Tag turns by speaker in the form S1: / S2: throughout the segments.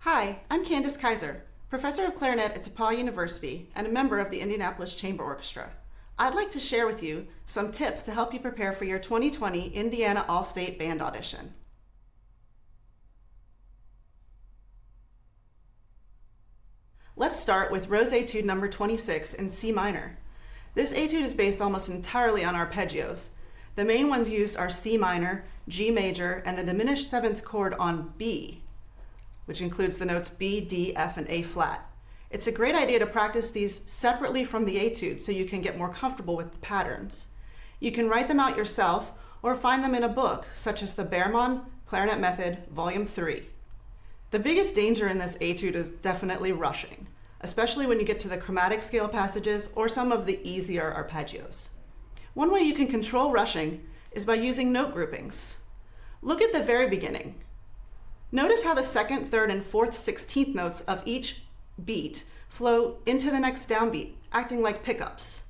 S1: Hi, I'm Candice Kiser, professor of clarinet at DePaul University and a member of the Indianapolis Chamber Orchestra. I'd like to share with you some tips to help you prepare for your 2020 Indiana All-State Band Audition. Let's start with Rose Etude number 26 in C minor. This etude is based almost entirely on arpeggios. The main ones used are C minor, G major, and the diminished seventh chord on B, which includes the notes B, D, F, and A flat. It's a great idea to practice these separately from the etude so you can get more comfortable with the patterns. You can write them out yourself or find them in a book, such as the Behrman Clarinet Method, Volume 3. The biggest danger in this etude is definitely rushing, especially when you get to the chromatic scale passages or some of the easier arpeggios. One way you can control rushing is by using note groupings. Look at the very beginning. Notice how the second, third, and fourth 16th notes of each beat flow into the next downbeat, acting like pickups.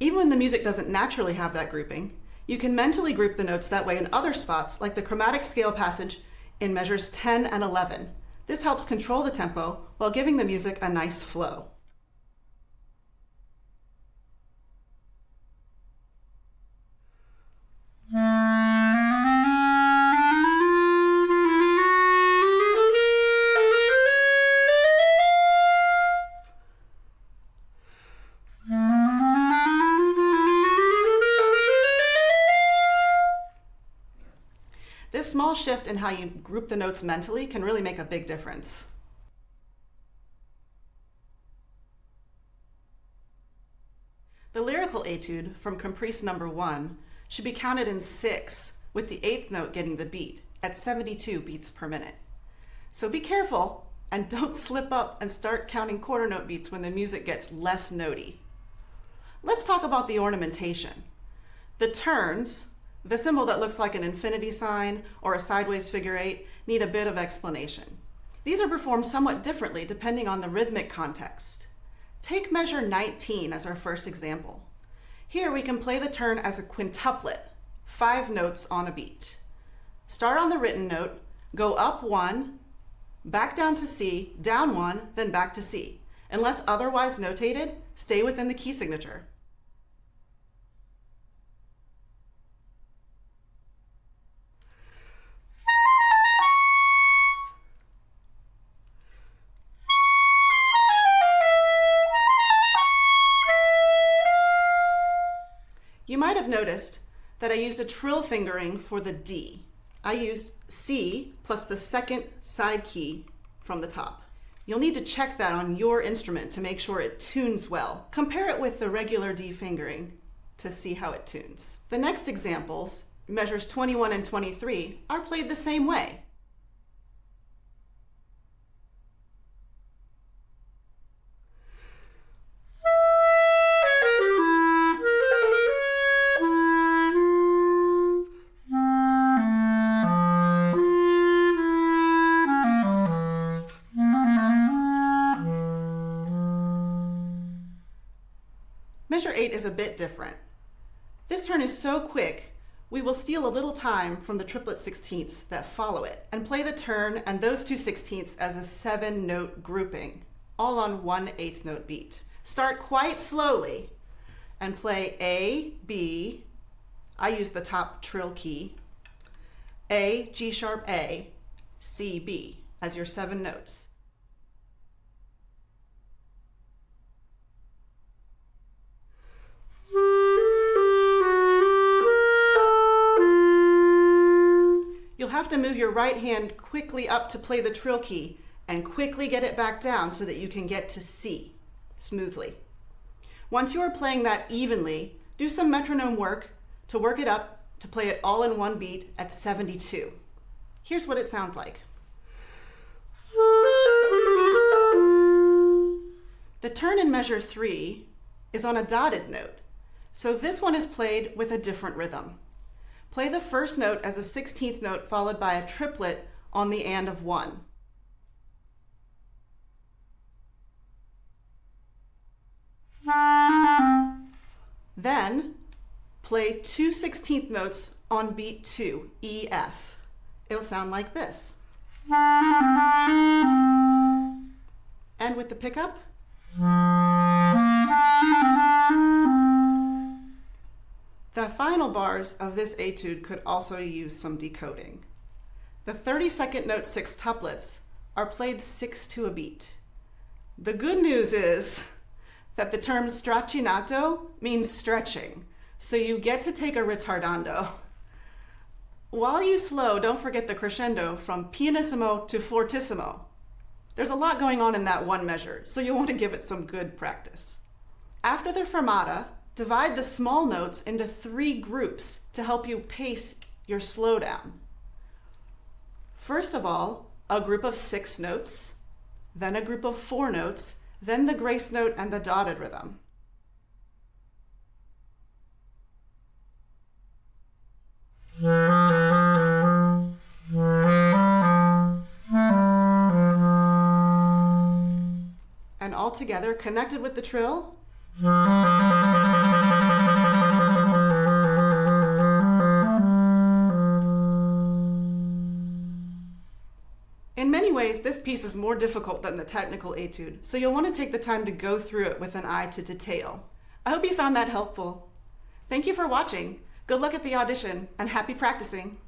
S1: Even when the music doesn't naturally have that grouping, you can mentally group the notes that way in other spots, like the chromatic scale passage in measures 10 and 11. This helps control the tempo while giving the music a nice flow. This small shift in how you group the notes mentally can really make a big difference. The lyrical etude from Caprice No. 1 should be counted in 6, with the 8th note getting the beat at 72 beats per minute. So be careful and don't slip up and start counting quarter note beats when the music gets less notey. Let's talk about the ornamentation. The turns, the symbol that looks like an infinity sign or a sideways figure 8, need a bit of explanation. These are performed somewhat differently depending on the rhythmic context. Take measure 19 as our first example. Here we can play the turn as a quintuplet, 5 notes on a beat. Start on the written note, go up 1, back down to C, down 1, then back to C. Unless otherwise notated, stay within the key signature. You might have noticed that I used a trill fingering for the D. I used C plus the second side key from the top. You'll need to check that on your instrument to make sure it tunes well. Compare it with the regular D fingering to see how it tunes. The next examples, measures 21 and 23, are played the same way. Measure 8 is a bit different. This turn is so quick, we will steal a little time from the triplet 16ths that follow it and play the turn and those 2 16ths as a 7-note grouping, all on 1 8th note beat. Start quite slowly and play A, B, I use the top trill key, A, G sharp A, C, B as your 7 notes. You'll have to move your right hand quickly up to play the trill key and quickly get it back down so that you can get to C smoothly. Once you are playing that evenly, do some metronome work to work it up to play it all in one beat at 72. Here's what it sounds like. The turn in measure 3 is on a dotted note, so this one is played with a different rhythm. Play the first note as a 16th note followed by a triplet on the and of 1. Then play 2/16 notes on beat 2, E, F. It'll sound like this. And with the pickup, the final bars of this etude could also use some decoding. The 30-second note sextuplets are played 6 to a beat. The good news is that the term stracinato means stretching, so you get to take a ritardando. While you slow, don't forget the crescendo from pianissimo to fortissimo. There's a lot going on in that one measure, so you'll want to give it some good practice. After the fermata, divide the small notes into 3 groups to help you pace your slowdown. First of all, a group of 6 notes, then a group of 4 notes, then the grace note and the dotted rhythm. And all together, connected with the trill. In many ways, this piece is more difficult than the technical etude, so you'll want to take the time to go through it with an eye to detail. I hope you found that helpful. Thank you for watching. Good luck at the audition, and happy practicing.